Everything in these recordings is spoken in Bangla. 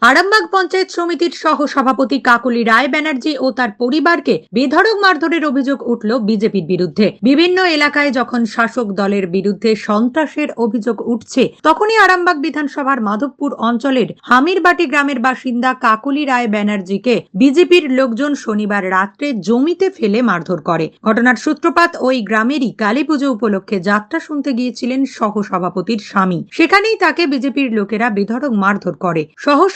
আরামবাগ পঞ্চায়েত সমিতির সহ সভাপতি কাকলি রায় ব্যানার্জি ও তার পরিবারকে বেধড়ক মারধরের অভিযোগ উঠল বিজেপির বিরুদ্ধে। বিভিন্ন এলাকায় যখন শাসক দলের বিরুদ্ধে সন্ত্রাসের অভিযোগ উঠছে, তখনই আরামবাগ বিধানসভার মাধবপুর অঞ্চলের হামিরবাটি গ্রামের বাসিন্দা কাকলি রায় ব্যানার্জিকে বিজেপির লোকজন শনিবার রাত্রে জমিতে ফেলে মারধর করে। ঘটনার সূত্রপাত ওই গ্রামেরই কালীপুজো উপলক্ষে যাত্রা শুনতে গিয়েছিলেন সহ সভাপতির স্বামী। সেখানেই তাকে বিজেপির লোকেরা বেধড়ক মারধর করে।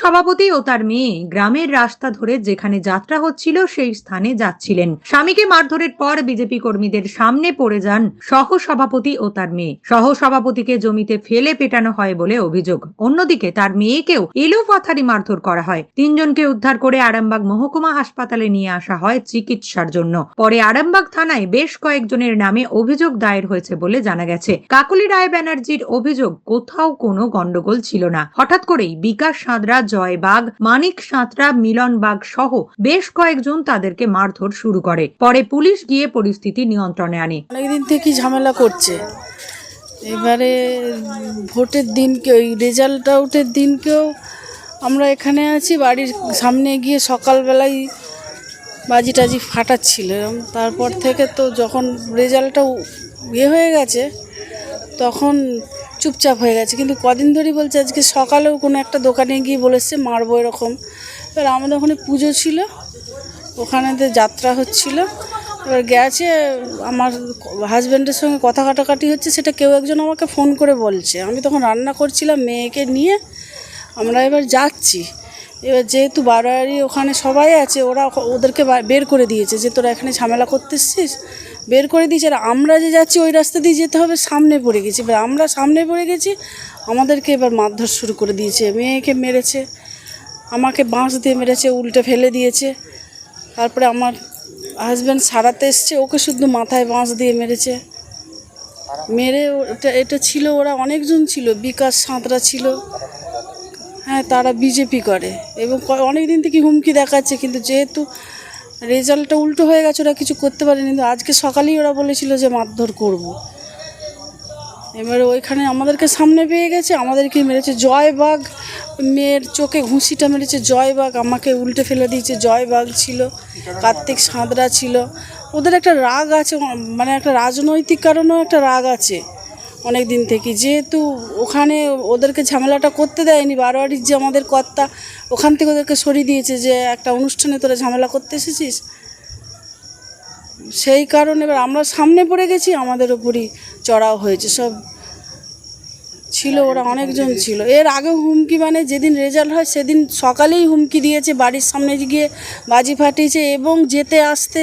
সভাপতি ও তার মেয়ে গ্রামের রাস্তা ধরে যেখানে যাত্রা হচ্ছিল সেই স্থানে যাচ্ছিলেন। স্বামীকে মারধরের পর বিজেপি কর্মীদের সামনে পড়ে যান সহ সভাপতি ও তার মেয়ে। সহ সভাপতিকে জমিতে ফেলে পেটানো হয় বলে অভিযোগ। অন্যদিকে তার মেয়েকেও এলোপাথারি মারধর করা হয়। তিনজনকে উদ্ধার করে আরামবাগ মহকুমা হাসপাতালে নিয়ে আসা হয় চিকিৎসার জন্য। পরে আরামবাগ থানায় বেশ কয়েকজনের নামে অভিযোগ দায়ের হয়েছে বলে জানা গেছে। কাকলি রায় ব্যানার্জির অভিযোগ, কোথাও কোনো গন্ডগোল ছিল না। হঠাৎ করেই বিকাশ সাঁতরা, জয় বাগ, মানিক সাঁতরা, মিলন বাগ সহ বেশ কয়েকজন তাদেরকে মারধর শুরু করে। পরে পুলিশ গিয়ে পরিস্থিতি নিয়ন্ত্রণে আনে। অনেকদিন থেকে ঝামেলা করছে। এবারে ভোটের দিনকে, ওই রেজাল্ট আউটের দিনকেও আমরা এখানে আছি, বাড়ির সামনে গিয়ে সকালবেলায় বাজি টাজি ফাটাচ্ছিল। তারপর থেকে তো যখন রেজাল্টটা হয়ে গেছে তখন চুপচাপ হয়ে গেছে, কিন্তু কদিন ধরেই বলছে। আজকে সকালেও কোনো একটা দোকানে গিয়ে বলেছে মারবো এরকম। এবার আমাদের ওখানে পুজো ছিল, ওখানেতে যাত্রা হচ্ছিল। এবার গেছে, আমার হাজব্যান্ডের সঙ্গে কথা কাটাকাটি হচ্ছে, সেটা কেউ একজন আমাকে ফোন করে বলছে। আমি তখন রান্না করছিলাম, মেয়েকে নিয়ে আমরা এবার যাচ্ছি। এবার যেহেতু বাড়াবাড়ি ওখানে সবাই আছে, ওরা ওদেরকে বের করে দিয়েছে যে তোরা এখানে ঝামেলা করতে এসছিস, বের করে দিয়েছে। আর আমরা যে যাচ্ছি ওই রাস্তা দিয়ে যেতে হবে, সামনে পড়ে গেছি। এবার আমরা সামনে পড়ে গেছি, আমাদেরকে এবার মারধর শুরু করে দিয়েছে। মেয়েকে মেরেছে, আমাকে বাঁশ দিয়ে মেরেছে, উল্টে ফেলে দিয়েছে। তারপরে আমার হাজব্যান্ড সারাতে এসছে, ওকে শুধু মাথায় বাঁশ দিয়ে মেরেছে। মেরে এটা ছিল, ওরা অনেকজন ছিল, বিকাশ সাঁতরা ছিল, হ্যাঁ, তারা বিজেপি করে এবং অনেক দিন থেকে হুমকি দেখাচ্ছে। কিন্তু যেহেতু রেজাল্টটা উল্টো হয়ে গেছে, ওরা কিছু করতে পারেনি। কিন্তু আজকে সকালেই ওরা বলেছিল যে মারধর করব। এবারে ওইখানে আমাদেরকে সামনে পেয়ে গেছে, আমাদেরকে মেরেছে। জয়বাগ, মেয়ের চোখে ঘুষিটা মেরেছে জয়বাগ, আমাকে উল্টে ফেলে দিয়েছে। জয়বাগ ছিল, কার্তিক সাঁতরা ছিল। ওদের একটা রাগ আছে, মানে একটা রাজনৈতিক কারণেও একটা রাগ আছে অনেক দিন থেকে। যেহেতু ওখানে ওদেরকে ঝামেলাটা করতে দেয়নি, বারোয়ারির যে আমাদের কর্তা, ওখান থেকে ওদেরকে সরিয়ে দিয়েছে যে একটা অনুষ্ঠানে তোরা ঝামেলা করতে এসেছিস, সেই কারণে এবার আমরা সামনে পড়ে গেছি, আমাদের ওপরই চড়াও হয়েছে। সব ছিল, ওরা অনেকজন ছিল। এর আগেও হুমকি, মানে যেদিন রেজাল্ট হয় সেদিন সকালেই হুমকি দিয়েছে, বাড়ির সামনে গিয়ে বাজি ফাটিয়েছে এবং যেতে আসতে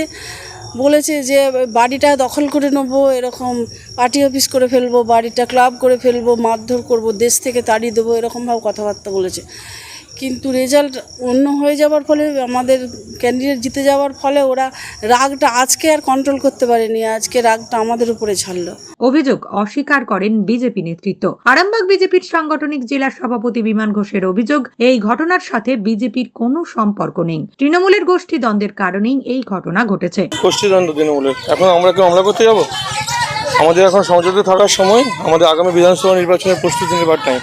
বলেছে যে বাড়িটা দখল করে নেবো, এরকম পার্টি অফিস করে ফেলবো, বাড়িটা ক্লাব করে ফেলবো, মারধর করবো, দেশ থেকে তাড়িয়ে দেবো, এরকমভাবে কথাবার্তা বলেছে। কিন্তু রেজাল্ট অন্য হয়ে যাওয়ার ফলে, আমাদের ক্যান্ডিডেট জিতে যাওয়ার ফলে ওরা রাগটা আজকে আর কন্ট্রোল করতে পারেনি, আজকে রাগটা আমাদের উপরে ছাড়লো। অভিযোগ অস্বীকার করেন বিজেপি নেতৃত্ব। আরামবাগ বিজেপির সাংগঠনিক জেলা সভাপতি বিমান ঘোষের অভিযোগ, এই ঘটনার সাথে বিজেপির কোনো সম্পর্ক নেই। তৃণমূলের গোষ্ঠী দ্বন্দ্বের কারণেই এই ঘটনা ঘটেছে। গোষ্ঠী দ্বন্দ্ব তৃণমূলের, এখন আমরা কি হামলা করতে যাব? আমাদের এখন সংযত থাকার সময়, আমাদের আগামী বিধানসভা নির্বাচনের প্রস্তুতি নেবার টাইম।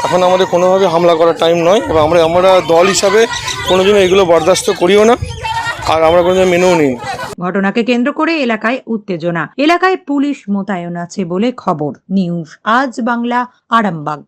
এখন আমাদের কোনোভাবে হামলা করার টাইম নয়, এবং আমরা দল হিসাবে কোনোদিনও এগুলো বরদাস্ত করিও না, আর আমরা কোনোদিন মেনেও নিই। ঘটনাকে কেন্দ্র করে এলাকায় উত্তেজনা। এলাকায় পুলিশ মোতায়েন আছে বলে খবর। নিউজ আজ বাংলা, আরামবাগ।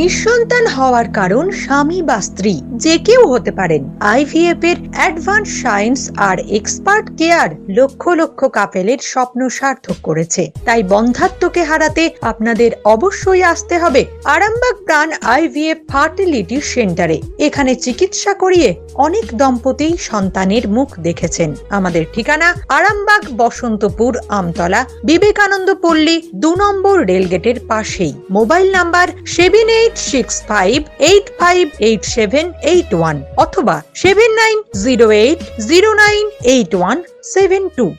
নিঃসন্তান হওয়ার কারণ স্বামী বা স্ত্রী যে কেউ হতে পারেন। আইভিএফ এর অ্যাডভান্স সায়েন্স আর এক্সপার্ট কেয়ার লক্ষ লক্ষ কাপেলের স্বপ্ন সার্থক করেছে। তাই বন্ধাত্বকে হারাতে আপনাদের অবশ্যই আসতে হবে আরামবাগ প্রাণ আইভিএফ ফার্টিলিটি সেন্টারে। এখানে চিকিৎসা করিয়ে অনেক দম্পতি সন্তানের মুখ দেখেছেন। আমাদের ঠিকানা আরামবাগ, বসন্তপুর, আমতলা, বিবেকানন্দ পল্লী, 2 নম্বর রেলগেটের পাশেই। মোবাইল নাম্বার 7865858781 অথবা 7908098172।